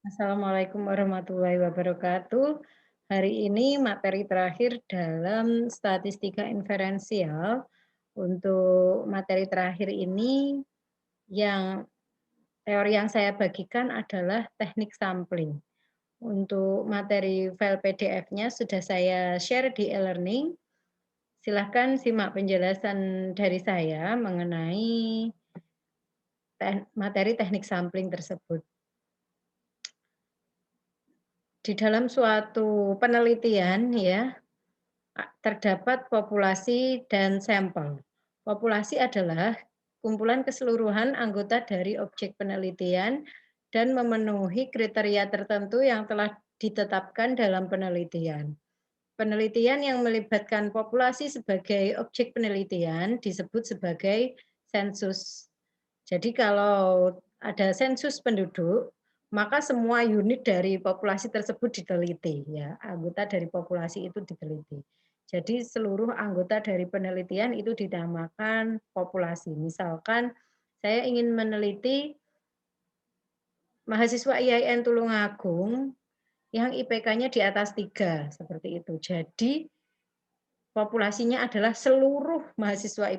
Assalamualaikum warahmatullahi wabarakatuh. Hari ini materi terakhir dalam statistika inferensial. Untuk materi terakhir ini yang teori yang saya bagikan adalah teknik sampling. Untuk materi file PDF-nya sudah saya share di e-learning. Silahkan simak penjelasan dari saya mengenai materi teknik sampling tersebut. Di dalam suatu penelitian ya, terdapat populasi dan sampel. Populasi adalah kumpulan keseluruhan anggota dari objek penelitian dan memenuhi kriteria tertentu yang telah ditetapkan dalam penelitian. Penelitian yang melibatkan populasi sebagai objek penelitian disebut sebagai sensus. Jadi kalau ada sensus penduduk, maka semua unit dari populasi tersebut diteliti ya, anggota dari populasi itu diteliti. Jadi seluruh anggota dari penelitian itu dinamakan populasi. Misalkan saya ingin meneliti mahasiswa IAIN Tulungagung yang IPK-nya di atas 3, seperti itu. Jadi populasinya adalah seluruh mahasiswa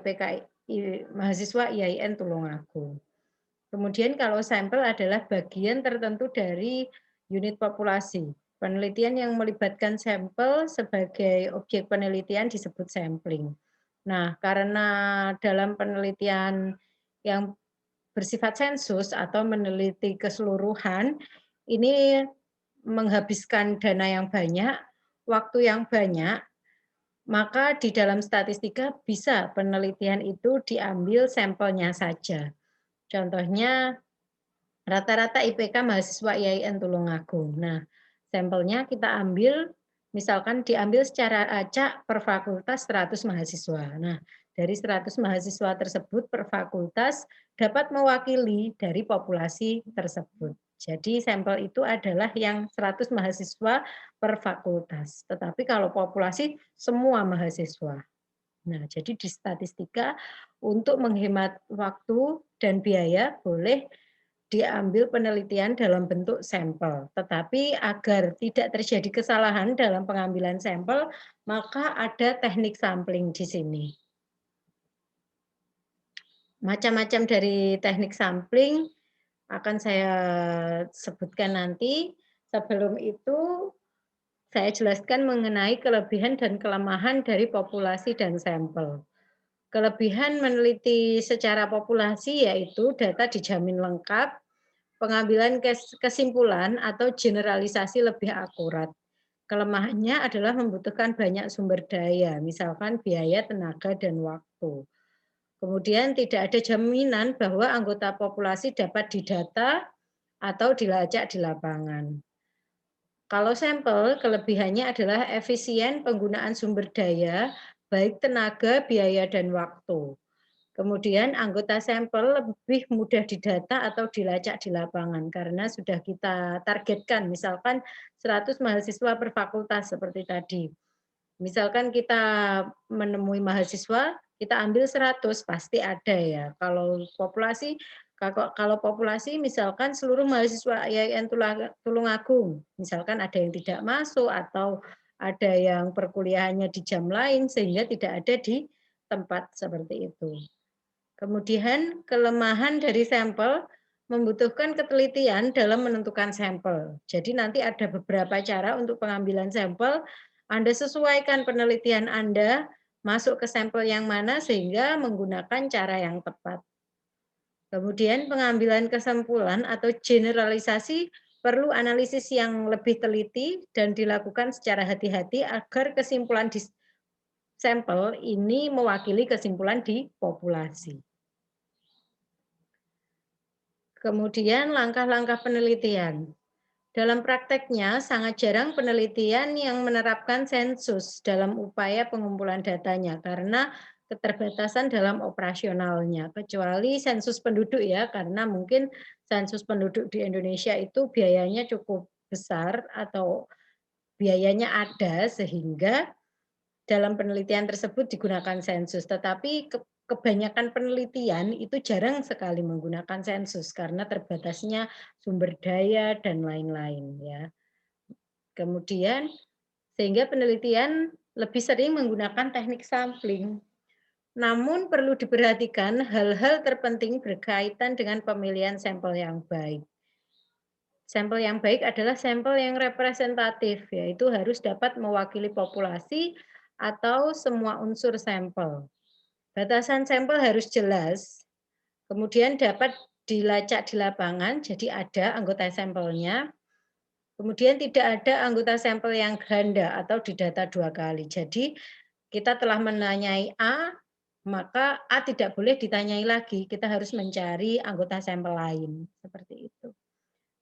mahasiswa IAIN Tulungagung. Kemudian kalau sampel adalah bagian tertentu dari unit populasi. Penelitian yang melibatkan sampel sebagai objek penelitian disebut sampling. Nah, karena dalam penelitian yang bersifat sensus atau meneliti keseluruhan, ini menghabiskan dana yang banyak, waktu yang banyak, maka di dalam statistika bisa penelitian itu diambil sampelnya saja. Contohnya rata-rata IPK mahasiswa IAIN Tulungagung. Nah, sampelnya kita ambil, misalkan diambil secara acak per fakultas 100 mahasiswa. Nah, dari 100 mahasiswa tersebut per fakultas dapat mewakili dari populasi tersebut. Jadi sampel itu adalah yang 100 mahasiswa per fakultas. Tetapi kalau populasi semua mahasiswa. Nah, jadi di statistika untuk menghemat waktu dan biaya boleh diambil penelitian dalam bentuk sampel. Tetapi agar tidak terjadi kesalahan dalam pengambilan sampel, maka ada teknik sampling di sini. Macam-macam dari teknik sampling akan saya sebutkan nanti. Sebelum itu, saya jelaskan mengenai kelebihan dan kelemahan dari populasi dan sampel. Kelebihan meneliti secara populasi yaitu data dijamin lengkap, pengambilan kesimpulan atau generalisasi lebih akurat. Kelemahannya adalah membutuhkan banyak sumber daya, misalkan biaya, tenaga, dan waktu. Kemudian tidak ada jaminan bahwa anggota populasi dapat didata atau dilacak di lapangan. Kalau sampel, kelebihannya adalah efisien penggunaan sumber daya, baik tenaga, biaya, dan waktu. Kemudian anggota sampel lebih mudah didata atau dilacak di lapangan karena sudah kita targetkan, misalkan 100 mahasiswa per fakultas seperti tadi. Misalkan kita menemui mahasiswa, kita ambil 100 pasti ada ya. Kalau populasi misalkan seluruh mahasiswa IAIN Tulungagung, misalkan ada yang tidak masuk atau ada yang perkuliahannya di jam lain sehingga tidak ada di tempat seperti itu. Kemudian kelemahan dari sampel membutuhkan ketelitian dalam menentukan sampel. Jadi nanti ada beberapa cara untuk pengambilan sampel. Anda sesuaikan penelitian Anda masuk ke sampel yang mana sehingga menggunakan cara yang tepat. Kemudian pengambilan kesimpulan atau generalisasi perlu analisis yang lebih teliti dan dilakukan secara hati-hati agar kesimpulan di sampel ini mewakili kesimpulan di populasi. Kemudian langkah-langkah penelitian. Dalam prakteknya, sangat jarang penelitian yang menerapkan sensus dalam upaya pengumpulan datanya karena keterbatasan dalam operasionalnya, kecuali sensus penduduk ya, karena mungkin sensus penduduk di Indonesia itu biayanya cukup besar atau biayanya ada sehingga dalam penelitian tersebut digunakan sensus. Tetapi kebanyakan penelitian itu jarang sekali menggunakan sensus karena terbatasnya sumber daya dan lain-lain ya. Kemudian sehingga penelitian lebih sering menggunakan teknik sampling. Namun perlu diperhatikan hal-hal terpenting berkaitan dengan pemilihan sampel yang baik. Sampel yang baik adalah sampel yang representatif, yaitu harus dapat mewakili populasi atau semua unsur sampel. Batasan sampel harus jelas, kemudian dapat dilacak di lapangan, jadi ada anggota sampelnya. Kemudian tidak ada anggota sampel yang ganda atau didata 2 kali. Jadi kita telah menanyai A, maka A tidak boleh ditanyai lagi, kita harus mencari anggota sampel lain, seperti itu.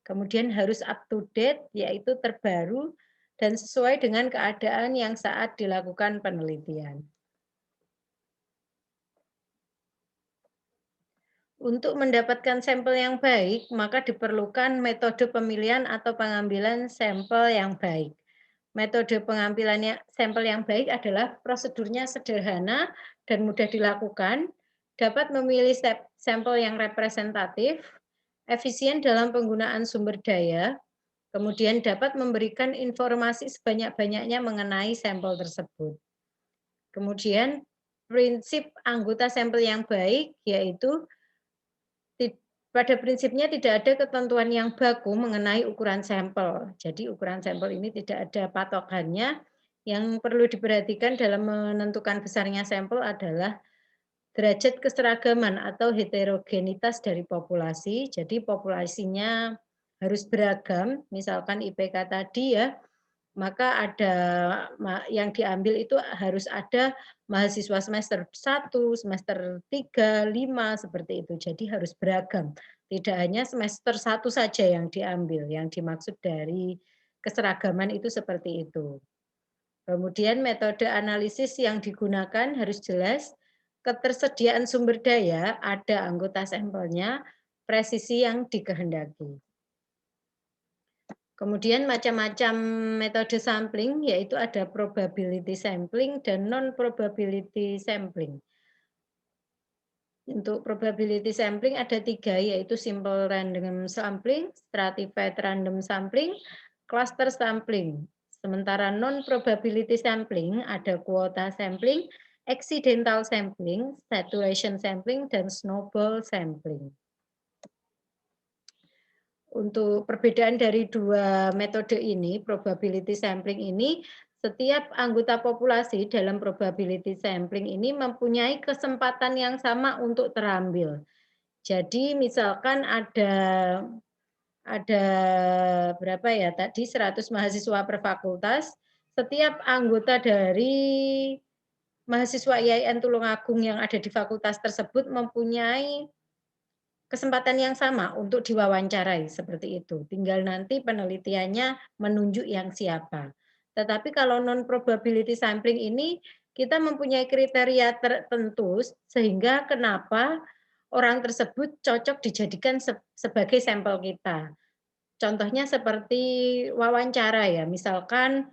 Kemudian harus up to date, yaitu terbaru dan sesuai dengan keadaan yang saat dilakukan penelitian. Untuk mendapatkan sampel yang baik, maka diperlukan metode pemilihan atau pengambilan sampel yang baik. Metode pengambilannya sampel yang baik adalah prosedurnya sederhana dan mudah dilakukan, dapat memilih sampel yang representatif, efisien dalam penggunaan sumber daya, kemudian dapat memberikan informasi sebanyak-banyaknya mengenai sampel tersebut. Kemudian prinsip anggota sampel yang baik yaitu pada prinsipnya tidak ada ketentuan yang baku mengenai ukuran sampel. Jadi ukuran sampel ini tidak ada patokannya. Yang perlu diperhatikan dalam menentukan besarnya sampel adalah derajat keseragaman atau heterogenitas dari populasi. Jadi populasinya harus beragam, misalkan IPK tadi ya, maka ada yang diambil itu harus ada mahasiswa semester 1, semester 3, 5 seperti itu. Jadi harus beragam. Tidak hanya semester 1 saja yang diambil, yang dimaksud dari keseragaman itu seperti itu. Kemudian metode analisis yang digunakan harus jelas, ketersediaan sumber daya, ada anggota sampelnya, presisi yang dikehendaki. Kemudian macam-macam metode sampling, yaitu ada probability sampling dan non-probability sampling. Untuk probability sampling ada 3, yaitu simple random sampling, stratified random sampling, cluster sampling. Sementara non-probability sampling ada quota sampling, accidental sampling, saturation sampling, dan snowball sampling. Untuk perbedaan dari dua metode ini, probability sampling ini, setiap anggota populasi dalam probability sampling ini mempunyai kesempatan yang sama untuk terambil. Jadi misalkan ada berapa ya tadi 100 mahasiswa per fakultas, setiap anggota dari mahasiswa IAIN Tulungagung yang ada di fakultas tersebut mempunyai kesempatan yang sama untuk diwawancarai seperti itu. Tinggal nanti penelitiannya menunjuk yang siapa. Tetapi kalau non probability sampling ini kita mempunyai kriteria tertentu sehingga kenapa orang tersebut cocok dijadikan sebagai sampel kita. Contohnya seperti wawancara ya, misalkan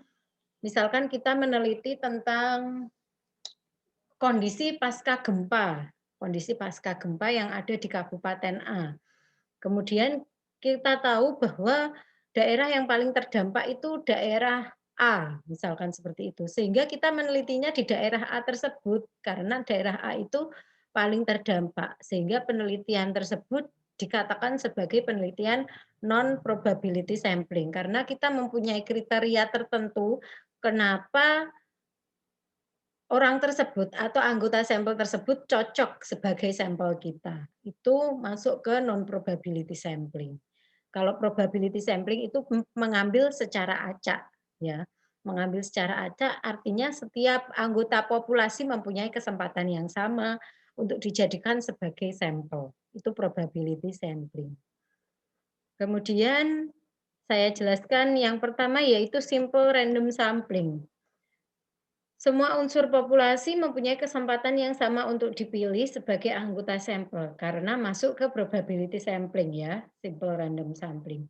kita meneliti tentang kondisi pasca gempa yang ada di Kabupaten A. Kemudian kita tahu bahwa daerah yang paling terdampak itu daerah A, misalkan seperti itu. Sehingga kita menelitinya di daerah A tersebut karena daerah A itu paling terdampak. Sehingga penelitian tersebut dikatakan sebagai penelitian non probability sampling karena kita mempunyai kriteria tertentu kenapa orang tersebut atau anggota sampel tersebut cocok sebagai sampel kita. Itu masuk ke non probability sampling. Kalau probability sampling itu mengambil secara acak ya. Mengambil secara acak artinya setiap anggota populasi mempunyai kesempatan yang sama untuk dijadikan sebagai sampel. Itu probability sampling. Kemudian saya jelaskan yang pertama yaitu simple random sampling. Semua unsur populasi mempunyai kesempatan yang sama untuk dipilih sebagai anggota sampel karena masuk ke probability sampling ya, simple random sampling.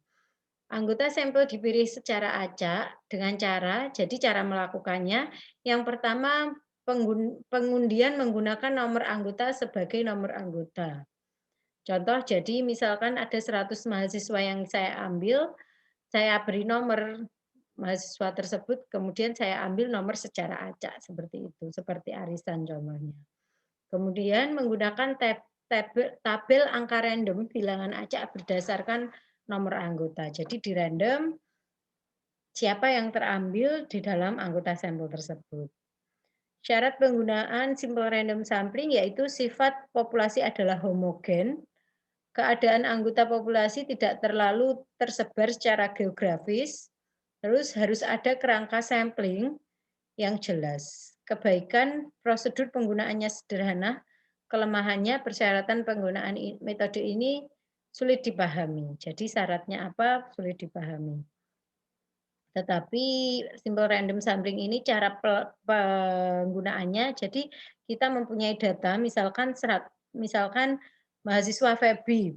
Anggota sampel dipilih secara acak dengan cara, jadi cara melakukannya yang pertama pengundian menggunakan nomor anggota sebagai nomor anggota. Contoh, jadi misalkan ada 100 mahasiswa yang saya ambil, saya beri nomor mahasiswa tersebut, kemudian saya ambil nomor secara acak, seperti itu, seperti arisan contohnya. Kemudian menggunakan tabel angka random bilangan acak berdasarkan nomor anggota. Jadi di random siapa yang terambil di dalam anggota sampel tersebut. Syarat penggunaan simple random sampling yaitu sifat populasi adalah homogen, keadaan anggota populasi tidak terlalu tersebar secara geografis, terus harus ada kerangka sampling yang jelas. Kebaikan prosedur penggunaannya sederhana, kelemahannya persyaratan penggunaan metode ini sulit dipahami. Jadi syaratnya apa? Sulit dipahami. Tetapi simple random sampling ini cara penggunaannya, jadi kita mempunyai data misalkan misalkan mahasiswa Febi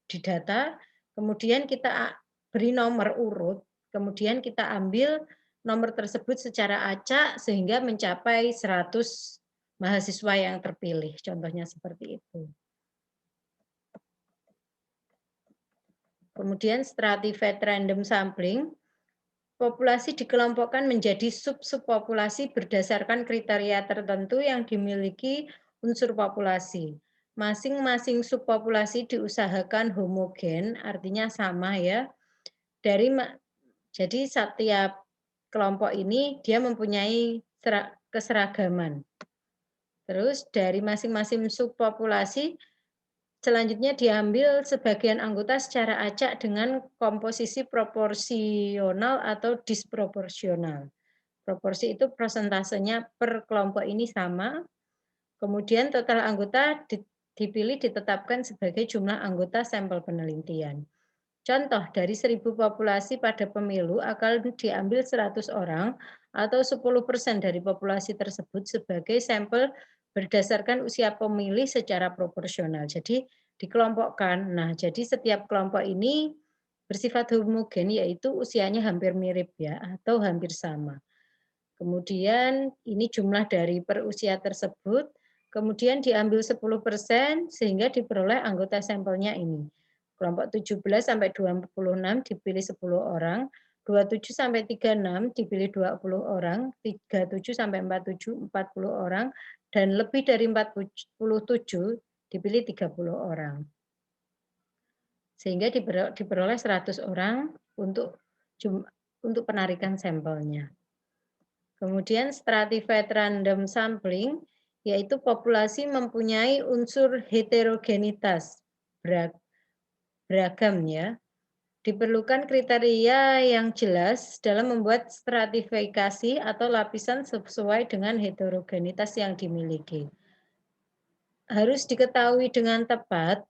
di data, kemudian kita beri nomor urut, kemudian kita ambil nomor tersebut secara acak sehingga mencapai 100 mahasiswa yang terpilih, contohnya seperti itu. Kemudian stratified random sampling, populasi dikelompokkan menjadi sub-subpopulasi berdasarkan kriteria tertentu yang dimiliki unsur populasi. Masing-masing subpopulasi diusahakan homogen, artinya sama ya. Jadi setiap kelompok ini dia mempunyai keseragaman. Terus dari masing-masing subpopulasi selanjutnya diambil sebagian anggota secara acak dengan komposisi proporsional atau disproporsional. Proporsi itu persentasenya per kelompok ini sama. Kemudian total anggota dipilih ditetapkan sebagai jumlah anggota sampel penelitian. Contoh, dari 1.000 populasi pada pemilu akan diambil 100 orang atau 10% dari populasi tersebut sebagai sampel berdasarkan usia pemilih secara proporsional. Jadi dikelompokkan. Nah, jadi setiap kelompok ini bersifat homogen, yaitu usianya hampir mirip ya, atau hampir sama. Kemudian ini jumlah dari per usia tersebut, kemudian diambil 10% sehingga diperoleh anggota sampelnya ini. Kelompok 17 sampai 26 dipilih 10 orang, 27 sampai 36 dipilih 20 orang, 37 sampai 47 40 orang, dan lebih dari 47 dipilih 30 orang. Sehingga diperoleh 100 orang untuk penarikan sampelnya. Kemudian stratified random sampling, yaitu populasi mempunyai unsur heterogenitas beragam ya. Diperlukan kriteria yang jelas dalam membuat stratifikasi atau lapisan sesuai dengan heterogenitas yang dimiliki. Harus diketahui dengan tepat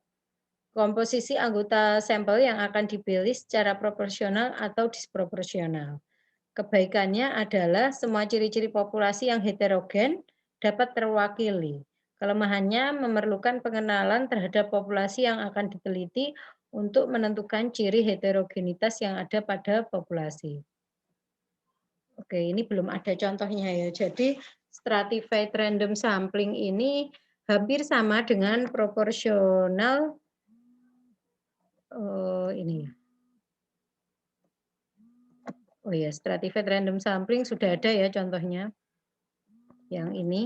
komposisi anggota sampel yang akan dipilih secara proporsional atau disproporsional. Kebaikannya adalah semua ciri-ciri populasi yang heterogen dapat terwakili. Kelemahannya memerlukan pengenalan terhadap populasi yang akan diteliti untuk menentukan ciri heterogenitas yang ada pada populasi. Oke, ini belum ada contohnya ya. Jadi stratified random sampling ini hampir sama dengan proporsional ini. Oh ya, stratified random sampling sudah ada ya contohnya. Yang ini.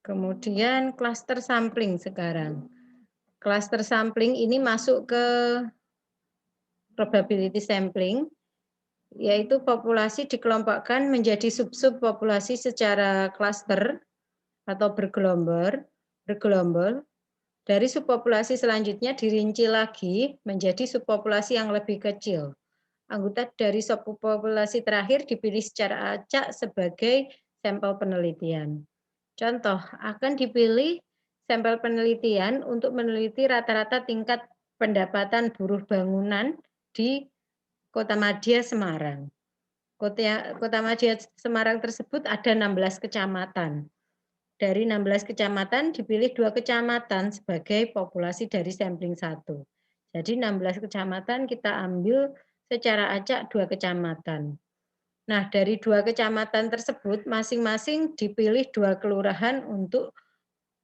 Kemudian cluster sampling sekarang. Cluster sampling ini masuk ke probability sampling, yaitu populasi dikelompokkan menjadi sub-sub populasi secara cluster atau bergelombol. Dari subpopulasi selanjutnya dirinci lagi menjadi subpopulasi yang lebih kecil. Anggota dari subpopulasi terakhir dipilih secara acak sebagai sampel penelitian. Contoh, akan dipilih sampel penelitian untuk meneliti rata-rata tingkat pendapatan buruh bangunan di Kota Madya Semarang. Kota Madya Semarang tersebut ada 16 kecamatan. Dari 16 kecamatan dipilih 2 kecamatan sebagai populasi dari sampling 1. Jadi 16 kecamatan kita ambil secara acak 2 kecamatan. Nah, dari 2 kecamatan tersebut masing-masing dipilih 2 kelurahan untuk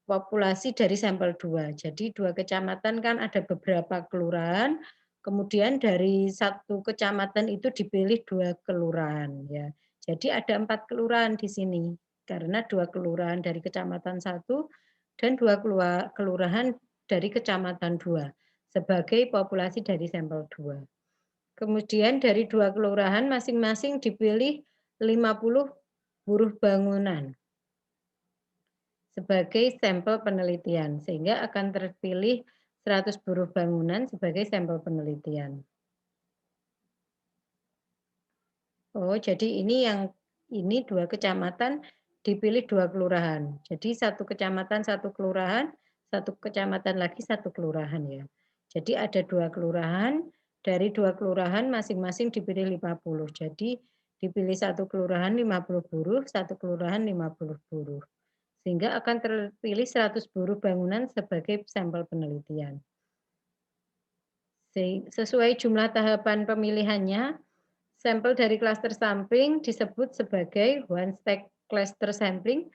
populasi dari sampel 2. Jadi 2 kecamatan kan ada beberapa kelurahan, kemudian dari 1 kecamatan itu dipilih 2 kelurahan ya. Jadi ada 4 kelurahan di sini, karena 2 kelurahan dari kecamatan 1 dan 2 kelurahan dari kecamatan 2 sebagai populasi dari sampel 2. Kemudian dari 2 kelurahan masing-masing dipilih 50 buruh bangunan sebagai sampel penelitian, sehingga akan terpilih 100 buruh bangunan sebagai sampel penelitian. Oh, jadi ini 2 kecamatan dipilih 2 kelurahan. Jadi 1 kecamatan 1 kelurahan, 1 kecamatan lagi 1 kelurahan ya. Jadi ada 2 kelurahan, dari 2 kelurahan masing-masing dipilih 50. Jadi dipilih 1 kelurahan 50 buruh, 1 kelurahan 50 buruh. Sehingga akan terpilih 100 buruh bangunan sebagai sampel penelitian. Sesuai jumlah tahapan pemilihannya, sampel dari klaster sampling disebut sebagai one stack cluster sampling,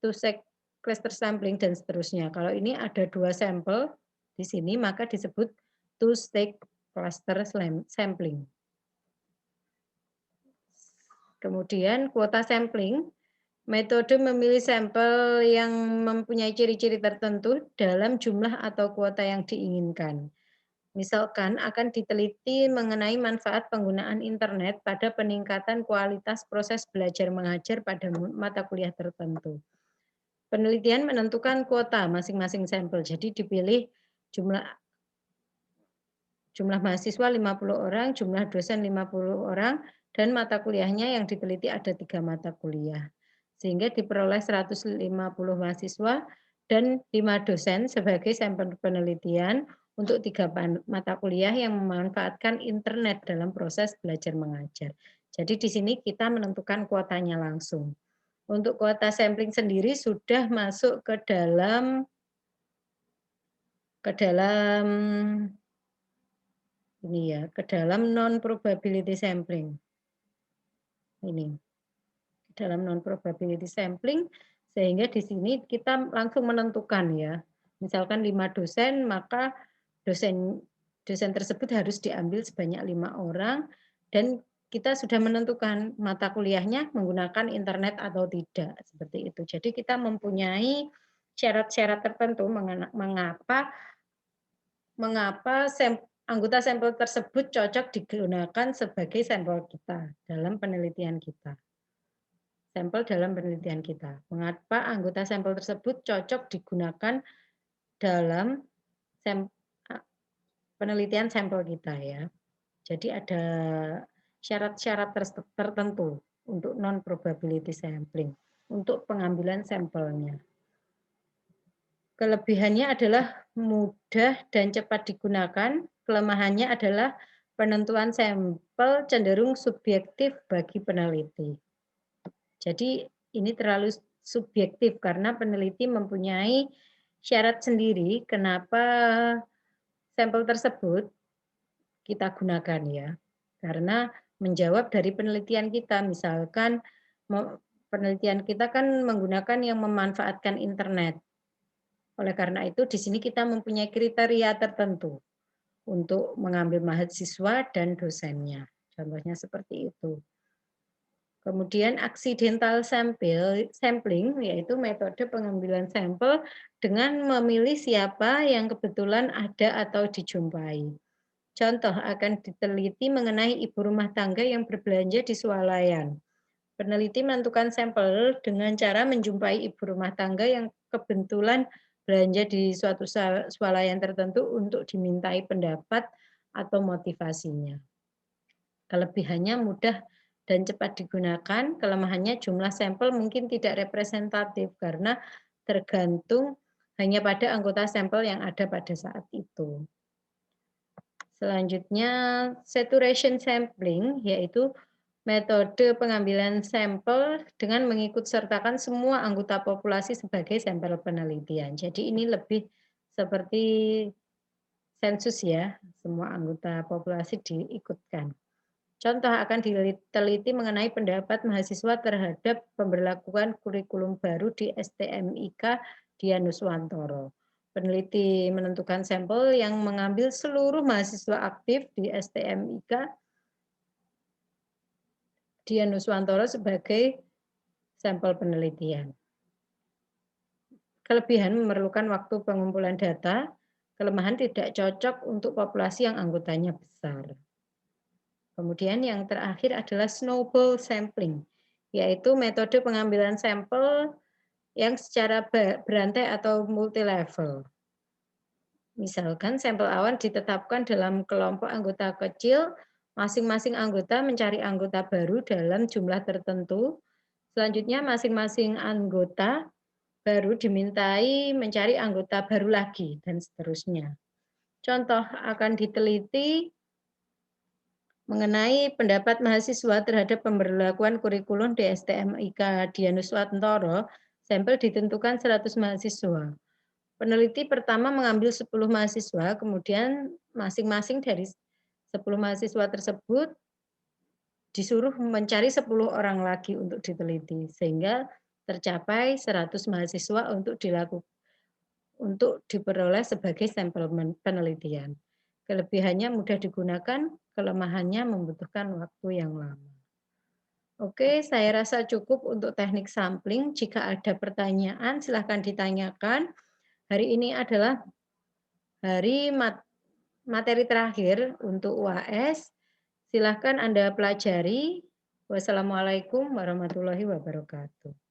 two stack cluster sampling, dan seterusnya. Kalau ini ada 2 sampel di sini, maka disebut two stack cluster sampling. Kemudian kuota sampling, metode memilih sampel yang mempunyai ciri-ciri tertentu dalam jumlah atau kuota yang diinginkan. Misalkan akan diteliti mengenai manfaat penggunaan internet pada peningkatan kualitas proses belajar mengajar pada mata kuliah tertentu. Penelitian menentukan kuota masing-masing sampel. Jadi dipilih jumlah mahasiswa 50 orang, jumlah dosen 50 orang, dan mata kuliahnya yang diteliti ada 3 mata kuliah. Sehingga diperoleh 150 mahasiswa dan 5 dosen sebagai sampel penelitian untuk 3 mata kuliah yang memanfaatkan internet dalam proses belajar mengajar. Jadi di sini kita menentukan kuotanya langsung. Untuk kuota sampling sendiri sudah masuk ke dalam ini ya, ke dalam non probability sampling. Ini. Dalam non probability sampling, sehingga di sini kita langsung menentukan ya. Misalkan 5 dosen, maka dosen tersebut harus diambil sebanyak 5 orang, dan kita sudah menentukan mata kuliahnya menggunakan internet atau tidak, seperti itu. Jadi kita mempunyai syarat-syarat tertentu mengapa anggota sampel tersebut cocok digunakan sebagai sampel kita dalam penelitian kita. Sampel dalam penelitian kita. Mengapa anggota sampel tersebut cocok digunakan dalam penelitian sampel kita ya. Jadi ada syarat-syarat tertentu untuk non probability sampling untuk pengambilan sampelnya. Kelebihannya adalah mudah dan cepat digunakan. Kelemahannya adalah penentuan sampel cenderung subjektif bagi peneliti. Jadi ini terlalu subjektif karena peneliti mempunyai syarat sendiri kenapa sampel tersebut kita gunakan ya. Karena menjawab dari penelitian kita, misalkan penelitian kita kan menggunakan yang memanfaatkan internet. Oleh karena itu, di sini kita mempunyai kriteria tertentu untuk mengambil mahasiswa dan dosennya. Contohnya seperti itu. Kemudian accidental sampling, yaitu metode pengambilan sampel dengan memilih siapa yang kebetulan ada atau dijumpai. Contoh, akan diteliti mengenai ibu rumah tangga yang berbelanja di swalayan. Peneliti menentukan sampel dengan cara menjumpai ibu rumah tangga yang kebetulan belanja di suatu swalayan tertentu untuk dimintai pendapat atau motivasinya. Kelebihannya mudah dan cepat digunakan, kelemahannya jumlah sampel mungkin tidak representatif karena tergantung hanya pada anggota sampel yang ada pada saat itu. Selanjutnya, saturation sampling, yaitu metode pengambilan sampel dengan mengikut sertakan semua anggota populasi sebagai sampel penelitian. Jadi ini lebih seperti sensus ya, semua anggota populasi diikutkan. Contoh akan diteliti mengenai pendapat mahasiswa terhadap pemberlakuan kurikulum baru di STMIK Dianuswantoro. Peneliti menentukan sampel yang mengambil seluruh mahasiswa aktif di STMIK Dianuswantoro sebagai sampel penelitian. Kelebihan memerlukan waktu pengumpulan data, kelemahan tidak cocok untuk populasi yang anggotanya besar. Kemudian yang terakhir adalah snowball sampling, yaitu metode pengambilan sampel yang secara berantai atau multilevel. Misalkan sampel awan ditetapkan dalam kelompok anggota kecil, masing-masing anggota mencari anggota baru dalam jumlah tertentu. Selanjutnya masing-masing anggota baru dimintai mencari anggota baru lagi, dan seterusnya. Contoh akan diteliti mengenai pendapat mahasiswa terhadap pemberlakuan kurikulum di STMIK Dianuswantoro, sampel ditentukan 100 mahasiswa. Peneliti pertama mengambil 10 mahasiswa, kemudian masing-masing dari 10 mahasiswa tersebut disuruh mencari 10 orang lagi untuk diteliti, sehingga tercapai 100 mahasiswa untuk diperoleh sebagai sampel penelitian. Kelebihannya mudah digunakan, kelemahannya membutuhkan waktu yang lama. Oke, saya rasa cukup untuk teknik sampling. Jika ada pertanyaan, silahkan ditanyakan. Hari ini adalah hari materi terakhir untuk UAS. Silahkan Anda pelajari. Wassalamualaikum warahmatullahi wabarakatuh.